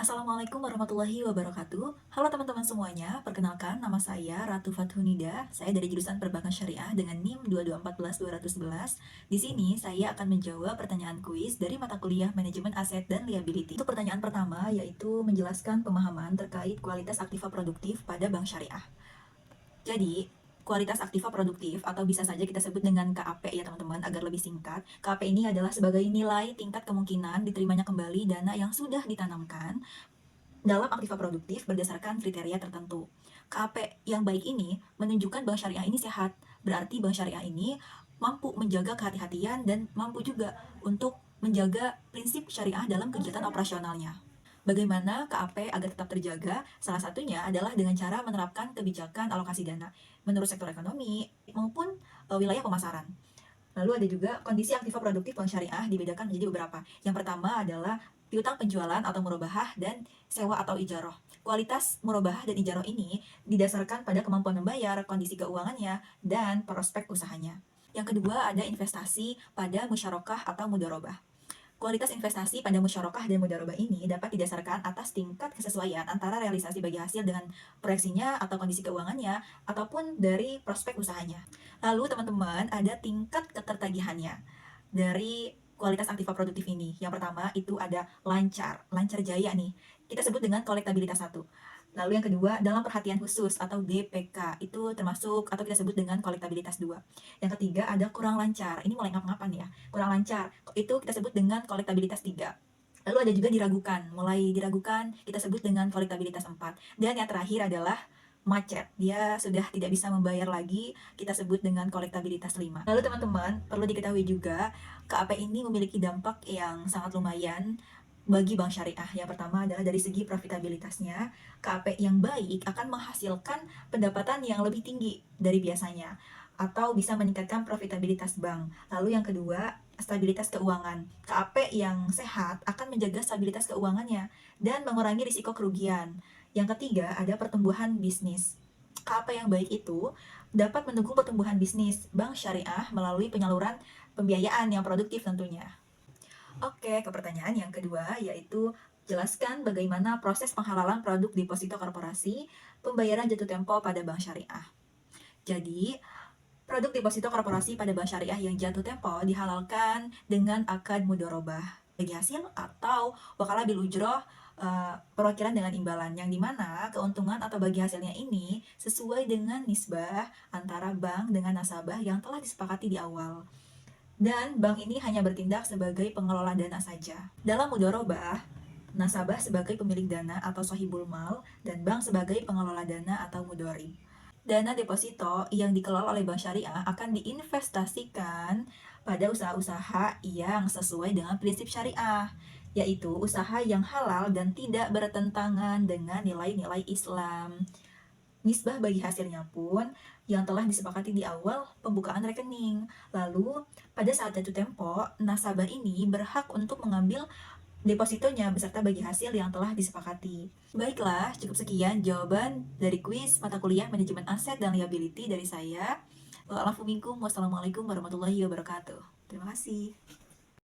Assalamualaikum warahmatullahi wabarakatuh. Halo teman-teman semuanya, perkenalkan nama saya Ratu Fathunida. Saya dari jurusan Perbankan Syariah dengan NIM 2214211. Di sini saya akan menjawab pertanyaan kuis dari mata kuliah Manajemen Aset dan Liability. Untuk pertanyaan pertama yaitu menjelaskan pemahaman terkait kualitas aktiva produktif pada bank syariah. Jadi, kualitas aktiva produktif atau bisa saja kita sebut dengan KAP ya teman-teman agar lebih singkat. KAP ini adalah sebagai nilai tingkat kemungkinan diterimanya kembali dana yang sudah ditanamkan dalam aktiva produktif berdasarkan kriteria tertentu. KAP yang baik ini menunjukkan bank syariah ini sehat. Berarti bank syariah ini mampu menjaga kehati-hatian dan mampu juga untuk menjaga prinsip syariah dalam kegiatan operasionalnya. Bagaimana KAP agar tetap terjaga? Salah satunya adalah dengan cara menerapkan kebijakan alokasi dana menurut sektor ekonomi maupun wilayah pemasaran. Lalu ada juga kondisi aktiva produktif bank syariah dibedakan menjadi beberapa. Yang pertama adalah piutang penjualan atau murabahah dan sewa atau ijaroh. Kualitas murabahah dan ijaroh ini didasarkan pada kemampuan membayar, kondisi keuangannya, dan prospek usahanya. Yang kedua ada investasi pada musyarakah atau mudharabah. Kualitas investasi pada musyarakah dan mudharabah ini dapat didasarkan atas tingkat kesesuaian antara realisasi bagi hasil dengan proyeksinya atau kondisi keuangannya, ataupun dari prospek usahanya. Lalu teman-teman ada tingkat ketertagihannya dari kualitas aktiva produktif ini. Yang pertama itu ada lancar, lancar jaya nih. Kita sebut dengan kolektabilitas 1. Lalu yang kedua, dalam perhatian khusus atau DPK, itu termasuk atau kita sebut dengan kolektabilitas 2. Yang ketiga ada kurang lancar, ini mulai ngap-ngapan ya. Kurang lancar, itu kita sebut dengan kolektabilitas 3. Lalu ada juga diragukan, mulai diragukan kita sebut dengan kolektabilitas 4. Dan yang terakhir adalah macet, dia sudah tidak bisa membayar lagi, kita sebut dengan kolektabilitas 5. Lalu teman-teman, perlu diketahui juga, KAP ini memiliki dampak yang sangat lumayan bagi bank syariah. Yang pertama adalah dari segi profitabilitasnya, KAP yang baik akan menghasilkan pendapatan yang lebih tinggi dari biasanya, atau bisa meningkatkan profitabilitas bank. Lalu yang kedua, stabilitas keuangan. KAP yang sehat akan menjaga stabilitas keuangannya dan mengurangi risiko kerugian. Yang ketiga, ada pertumbuhan bisnis. KAP yang baik itu dapat mendukung pertumbuhan bisnis bank syariah melalui penyaluran pembiayaan yang produktif tentunya. Oke, ke pertanyaan yang kedua, yaitu jelaskan bagaimana proses penghalalan produk deposito korporasi pembayaran jatuh tempo pada bank syariah. Jadi, produk deposito korporasi pada bank syariah yang jatuh tempo dihalalkan dengan akad mudharabah bagi hasil atau wakalah bil ujroh, perwakilan dengan imbalan, yang dimana keuntungan atau bagi hasilnya ini sesuai dengan nisbah antara bank dengan nasabah yang telah disepakati di awal. Dan bank ini hanya bertindak sebagai pengelola dana saja. Dalam mudharabah, nasabah sebagai pemilik dana atau sahibul mal, dan bank sebagai pengelola dana atau mudharib. Dana deposito yang dikelola oleh bank syariah akan diinvestasikan pada usaha-usaha yang sesuai dengan prinsip syariah, yaitu usaha yang halal dan tidak bertentangan dengan nilai-nilai Islam. Nisbah bagi hasilnya pun yang telah disepakati di awal pembukaan rekening. Lalu, pada saat jatuh tempo, nasabah ini berhak untuk mengambil depositonya beserta bagi hasil yang telah disepakati. Baiklah, cukup sekian jawaban dari kuis mata kuliah Manajemen Aset dan Liability dari saya. Wassalamualaikum warahmatullahi wabarakatuh. Terima kasih.